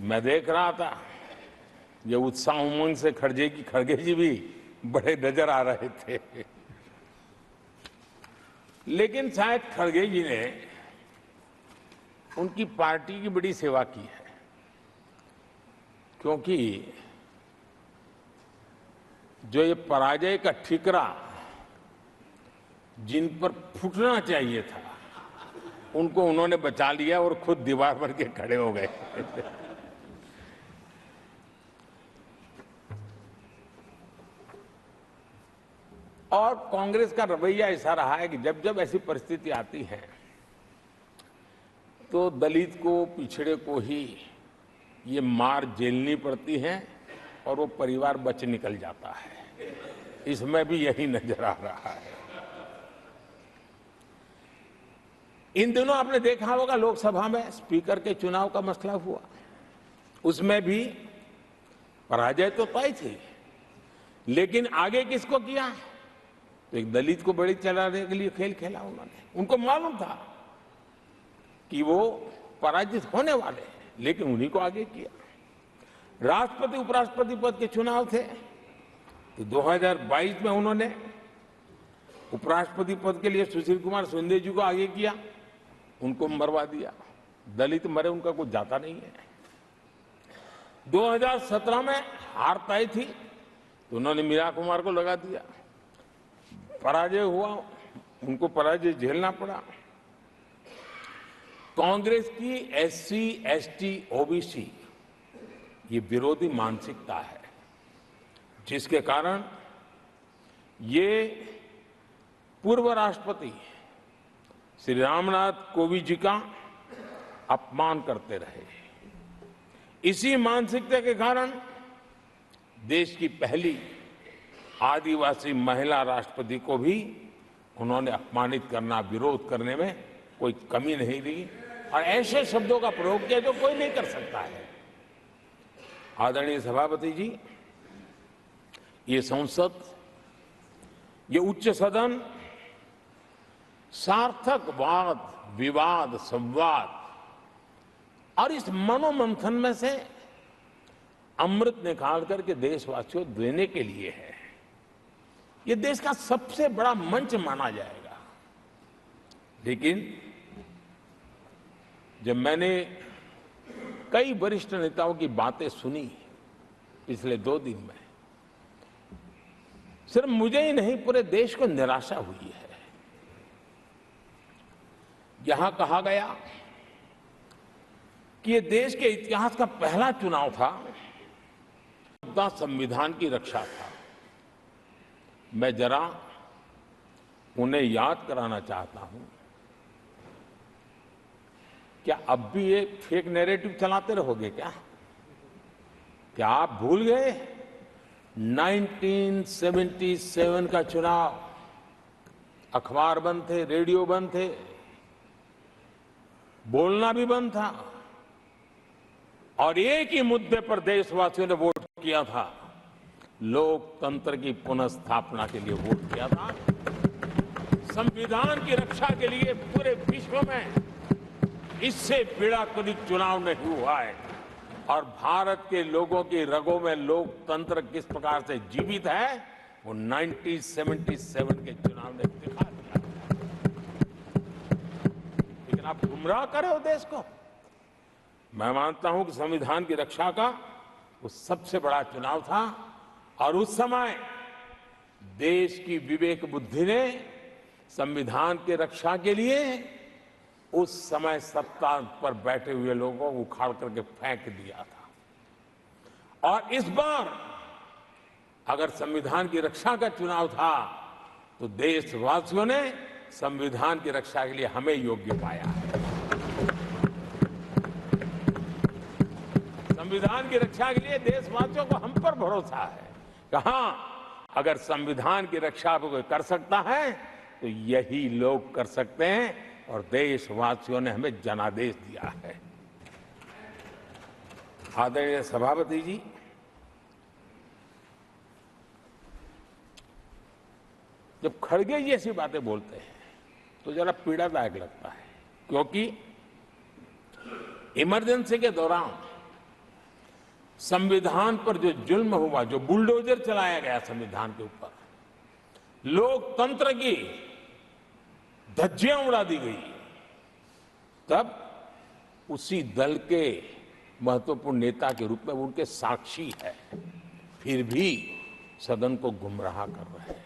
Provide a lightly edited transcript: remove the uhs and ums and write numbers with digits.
मैं देख रहा था, ये उत्साह उमंग से खड़गे जी भी बड़े नजर आ रहे थे। लेकिन शायद खड़गे जी ने उनकी पार्टी की बड़ी सेवा की है, क्योंकि जो ये पराजय का ठिकरा जिन पर फूटना चाहिए था, उनको उन्होंने बचा लिया और खुद दीवार पर के खड़े हो गए। और कांग्रेस का रवैया ऐसा रहा है कि जब जब ऐसी परिस्थिति आती है तो दलित को, पिछड़े को ही ये मार झेलनी पड़ती है और वो परिवार बच निकल जाता है। इसमें भी यही नजर आ रहा है। इन दिनों आपने देखा होगा लोकसभा में स्पीकर के चुनाव का मसला हुआ, उसमें भी पराजय तो तय थी, लेकिन आगे किसको किया? तो एक दलित को बड़ी चलाने के लिए खेल खेला उन्होंने। उनको मालूम था कि वो पराजित होने वाले हैं, लेकिन उन्हीं को आगे किया। राष्ट्रपति उपराष्ट्रपति पद के चुनाव थे तो 2022 में उन्होंने उपराष्ट्रपति पद के लिए सुशील कुमार शिंदे जी को आगे किया, उनको मरवा दिया। दलित मरे, उनका कुछ जाता नहीं है। 2017 में हार तय थी तो उन्होंने मीरा कुमार को लगा दिया, पराजय हुआ, उनको पराजय झेलना पड़ा। कांग्रेस की एससी, एसटी, ओबीसी ये विरोधी मानसिकता है, जिसके कारण ये पूर्व राष्ट्रपति श्री रामनाथ कोविंद जी का अपमान करते रहे। इसी मानसिकता के कारण देश की पहली आदिवासी महिला राष्ट्रपति को भी उन्होंने अपमानित करना, विरोध करने में कोई कमी नहीं ली और ऐसे शब्दों का प्रयोग किया जो कोई नहीं कर सकता है। आदरणीय सभापति जी, ये संसद, ये उच्च सदन सार्थक वाद विवाद संवाद और इस मनोमंथन में से अमृत निकाल करके देशवासियों देने के लिए है। ये देश का सबसे बड़ा मंच माना जाएगा। लेकिन जब मैंने कई वरिष्ठ नेताओं की बातें सुनी पिछले 2 दिन में, सिर्फ मुझे ही नहीं पूरे देश को निराशा हुई है। यहां कहा गया कि ये देश के इतिहास का पहला चुनाव था, संविधान की रक्षा था। मैं जरा उन्हें याद कराना चाहता हूं, क्या अब भी एक फेक नैरेटिव चलाते रहोगे क्या? क्या आप भूल गए 1977 का चुनाव? अखबार बंद थे, रेडियो बंद थे, बोलना भी बंद था और एक ही मुद्दे पर देशवासियों ने वोट किया था, लोकतंत्र की पुनर्स्थापना के लिए वोट किया था। संविधान की रक्षा के लिए पूरे विश्व में इससे बड़ा कोई चुनाव नहीं हुआ है और भारत के लोगों की रगों में लोकतंत्र किस प्रकार से जीवित है वो 1977 के चुनाव ने दिखा दिया। लेकिन आप गुमराह कर रहे हो देश को। मैं मानता हूं कि संविधान की रक्षा का वो सबसे बड़ा चुनाव था और उस समय देश की विवेक बुद्धि ने संविधान की रक्षा के लिए उस समय सत्ता पर बैठे हुए लोगों को उखाड़ करके फेंक दिया था। और इस बार अगर संविधान की रक्षा का चुनाव था तो देशवासियों ने संविधान की रक्षा के लिए हमें योग्य पाया है। संविधान की रक्षा के लिए देशवासियों को हम पर भरोसा है। कहां अगर संविधान की रक्षा कोई कर सकता है तो यही लोग कर सकते हैं और देशवासियों ने हमें जनादेश दिया है। आदरणीय सभापति जी, जब खड़गे जी ऐसी बातें बोलते हैं तो जरा पीड़ादायक लगता है, क्योंकि इमरजेंसी के दौरान संविधान पर जो जुल्म हुआ, जो बुलडोजर चलाया गया संविधान के ऊपर, लोकतंत्र की धज्जियां उड़ा दी गई, तब उसी दल के महत्वपूर्ण नेता के रूप में उनके साक्षी है, फिर भी सदन को गुमराह कर रहे हैं।